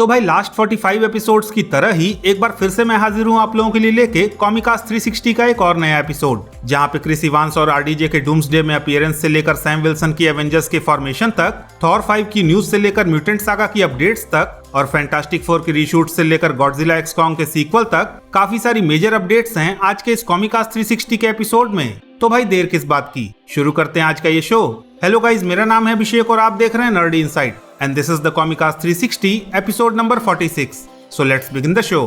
तो भाई last 45 episodes की तरह ही एक बार फिर से मैं हाजिर हूँ आप लोगों के लिए लेके कॉमिकास्ट 360 का एक और नया एपिसोड, जहाँ पे क्रिस इवांस और आरडीजे के डूम्सडे में अपीयरेंस से लेकर सैम विल्सन की एवेंजर्स के फॉर्मेशन तक, थॉर 5 की न्यूज से लेकर म्यूटेंट सागा की अपडेट्स तक और फैंटास्टिक 4 की रीशूट से लेकर गॉडजिला एक्स कॉन्ग के सीक्वल तक काफी सारी मेजर अपडेट्स हैं आज के इस कॉमिकास्ट 360 के एपिसोड में। तो भाई देर किस बात की, शुरू करते हैं आज का ये शो। हेलो गाइज, मेरा नाम है अभिषेक और आप देख रहे हैं nerdy inside and this is the Comicast 360 episode number 46. So let's begin the show.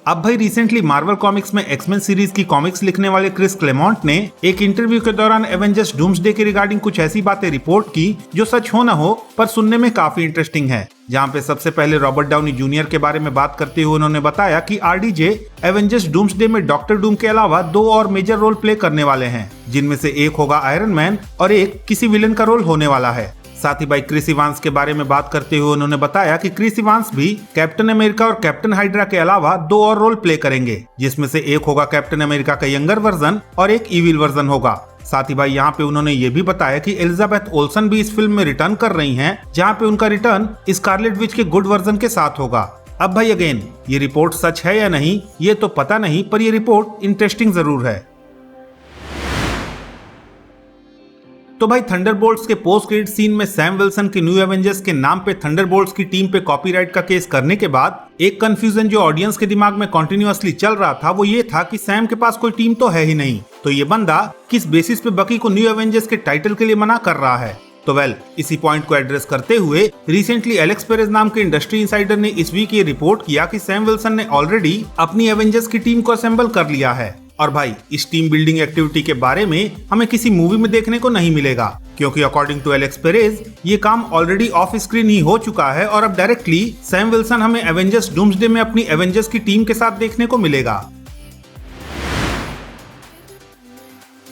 अब भाई रिसेंटली मार्वल कॉमिक्स में एक्समेन सीरीज की कॉमिक्स लिखने वाले क्रिस क्लेमोंट ने एक इंटरव्यू के दौरान एवेंजर्स डूम्सडे के रिगार्डिंग कुछ ऐसी बातें रिपोर्ट की जो सच हो न हो पर सुनने में काफी इंटरेस्टिंग है। जहां पे सबसे पहले रॉबर्ट डाउनी जूनियर के बारे में बात करते हुए उन्होंने बताया कि आरडीजे एवेंजर्स डूम्सडे में डॉक्टर डूम के अलावा 2 और मेजर रोल प्ले करने वाले हैं, जिनमें से एक होगा आयरन मैन और एक किसी विलन का रोल होने वाला है। साथ ही भाई क्रिस इवांस के बारे में बात करते हुए उन्होंने बताया कि क्रिस इवांस भी कैप्टन अमेरिका और कैप्टन हाइड्रा के अलावा 2 और रोल प्ले करेंगे, जिसमें से एक होगा कैप्टन अमेरिका का यंगर वर्जन और एक इविल वर्जन होगा। साथ ही भाई यहाँ पे उन्होंने ये भी बताया कि एलिजाबेथ ओल्सन भी इस फिल्म में रिटर्न कर रही हैं, जहाँ पे उनका रिटर्न स्कारलेट विच के गुड वर्जन के साथ होगा। अब भाई अगेन ये रिपोर्ट सच है या नहीं ये तो पता नहीं, पर ये रिपोर्ट इंटरेस्टिंग जरूर है। तो भाई थंडरबोल्ट्स के पोस्ट क्रेडिट सीन में सैम विल्सन के न्यू एवेंजर्स के नाम पे थंडरबोल्ट्स की टीम पे कॉपीराइट का केस करने के बाद एक कंफ्यूजन जो ऑडियंस के दिमाग में कंटिन्यूअसली चल रहा था वो ये था कि सैम के पास कोई टीम तो है ही नहीं, तो ये बंदा किस बेसिस पे बकी को न्यू एवेंजर्स के टाइटल के लिए मना कर रहा है। तो इसी पॉइंट को एड्रेस करते हुए रिसेंटली एलेक्स पेरेज नाम के इंडस्ट्री इनसाइडर ने इस वीक ये रिपोर्ट किया कि सैम विल्सन ने ऑलरेडी अपनी एवेंजर्स की टीम को असेंबल कर लिया है। और भाई इस टीम बिल्डिंग एक्टिविटी के बारे में हमें किसी मूवी में देखने को नहीं मिलेगा, क्योंकि अकॉर्डिंग टू एलेक्स पेरेज ये काम ऑलरेडी ऑफ स्क्रीन ही हो चुका है और अब डायरेक्टली सैम विल्सन हमें एवेंजर्स डूम्सडे में अपनी एवेंजर्स की टीम के साथ देखने को मिलेगा।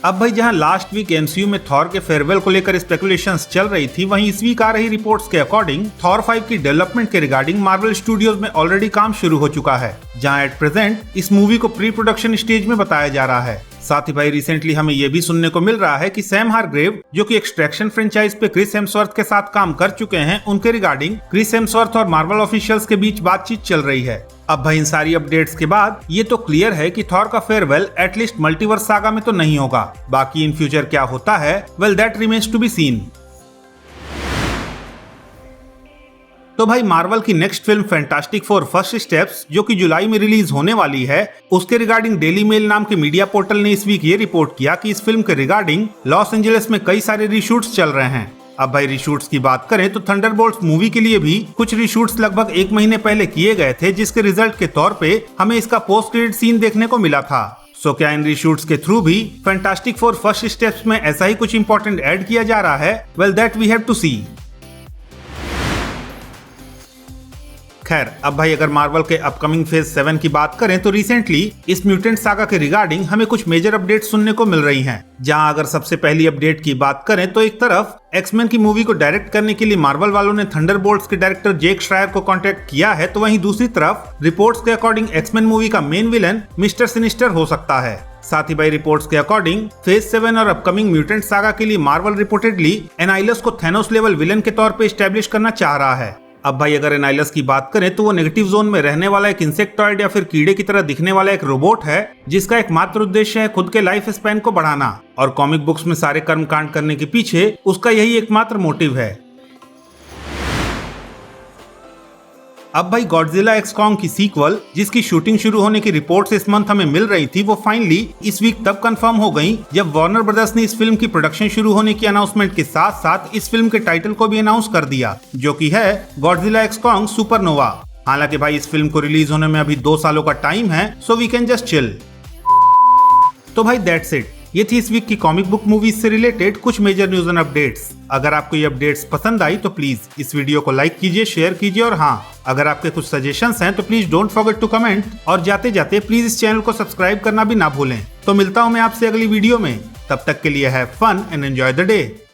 अब भाई जहां लास्ट वीक एमसीयू में थॉर के फेयरवेल को लेकर स्पेकुलेशंस चल रही थी, वहीं इस वीक आ रही रिपोर्ट्स के अकॉर्डिंग थॉर 5 की डेवलपमेंट के रिगार्डिंग मार्वल स्टूडियोज में ऑलरेडी काम शुरू हो चुका है, जहां एट प्रेजेंट इस मूवी को प्री प्रोडक्शन स्टेज में बताया जा रहा है। साथ ही भाई रिसेंटली हमें यह भी सुनने को मिल रहा है कि सैम हारग्रेव, जो कि एक्सट्रैक्शन फ्रेंचाइज पे क्रिस हेम्सवर्थ के साथ काम कर चुके हैं, उनके रिगार्डिंग क्रिस हेम्सवर्थ और मार्वल ऑफिशियल्स के बीच बातचीत चल रही है। अब भाई इन सारी अपडेट्स के बाद ये तो क्लियर है कि थॉर का फेयरवेल एटलीस्ट मल्टीवर्स सागा में तो नहीं होगा। बाकी इन फ्यूचर क्या होता है, well that remains to be seen. तो भाई मार्वल की next film Fantastic 4 first steps, जो कि जुलाई में रिलीज होने वाली है, उसके रिगार्डिंग डेली मेल नाम के मीडिया पोर्टल ने इस वीक ये रिपोर्ट किया कि इस फिल्म के रिगार्डिंग लॉस एंजलिस में कई सारे रीशूट्स चल रहे हैं। अब भाई रीशूट्स की बात करें तो थंडरबोल्ट्स मूवी के लिए भी कुछ रीशूट्स लगभग 1 महीने पहले किए गए थे, जिसके रिजल्ट के तौर पे हमें इसका पोस्ट क्रेडिट सीन देखने को मिला था। सो क्या इन रीशूट्स के थ्रू भी फैंटास्टिक 4 फर्स्ट स्टेप्स में ऐसा ही कुछ इंपॉर्टेंट ऐड किया जा रहा है? Well that we have to see. खैर अब भाई अगर मार्वल के अपकमिंग फेज 7 की बात करें तो रिसेंटली इस म्यूटेंट सागा के रिगार्डिंग हमें कुछ मेजर अपडेट सुनने को मिल रही हैं। जहां अगर सबसे पहली अपडेट की बात करें तो एक तरफ एक्समैन की मूवी को डायरेक्ट करने के लिए मार्वल वालों ने थंडरबोल्ट्स के डायरेक्टर जेक श्रायर को कांटेक्ट किया है, तो वहीं दूसरी तरफ रिपोर्ट्स के अकॉर्डिंग एक्समैन मूवी का मेन विलन मिस्टर सिनिस्टर हो सकता है। साथ ही भाई रिपोर्ट्स के अकॉर्डिंग फेज 7 और अपकमिंग म्यूटेंट सागा के लिए मार्वल रिपोर्टेडली एनाइलस को थैनोस लेवल विलन के तौर पे एस्टेब्लिश करना चाह रहा है। अब भाई अगर एनाइलस की बात करें तो वो नेगेटिव जोन में रहने वाला एक इंसेक्टॉइड या फिर कीड़े की तरह दिखने वाला एक रोबोट है, जिसका एकमात्र उद्देश्य है खुद के लाइफ स्पैन को बढ़ाना, और कॉमिक बुक्स में सारे कर्म कांड करने के पीछे उसका यही एकमात्र मोटिव है। अब भाई गॉडजिला एक्स कॉन्ग की सीक्वल, जिसकी शूटिंग शुरू होने की रिपोर्ट्स इस मंथ हमें मिल रही थी, वो फाइनली इस वीक तब कंफर्म हो गई जब वार्नर ब्रदर्स ने इस फिल्म की प्रोडक्शन शुरू होने की अनाउंसमेंट के साथ साथ इस फिल्म के टाइटल को भी अनाउंस कर दिया, जो कि है गॉडजिला एक्स कॉन्ग सुपरनोवा। हालांकि भाई इस फिल्म को रिलीज होने में अभी 2 सालों का टाइम है, so we can just chill. तो भाई दैट्स इट, ये थी इस वीक की कॉमिक बुक मूवीज से रिलेटेड कुछ मेजर न्यूज एंड अपडेट्स। अगर आपको ये अपडेट्स पसंद आई तो प्लीज इस वीडियो को लाइक कीजिए, शेयर कीजिए, और हाँ अगर आपके कुछ सजेशंस हैं तो please don't forget to comment, और जाते जाते प्लीज इस चैनल को सब्सक्राइब करना भी ना भूलें। तो मिलता हूँ मैं आपसे अगली वीडियो में, तब तक के लिए have fun and enjoy the day.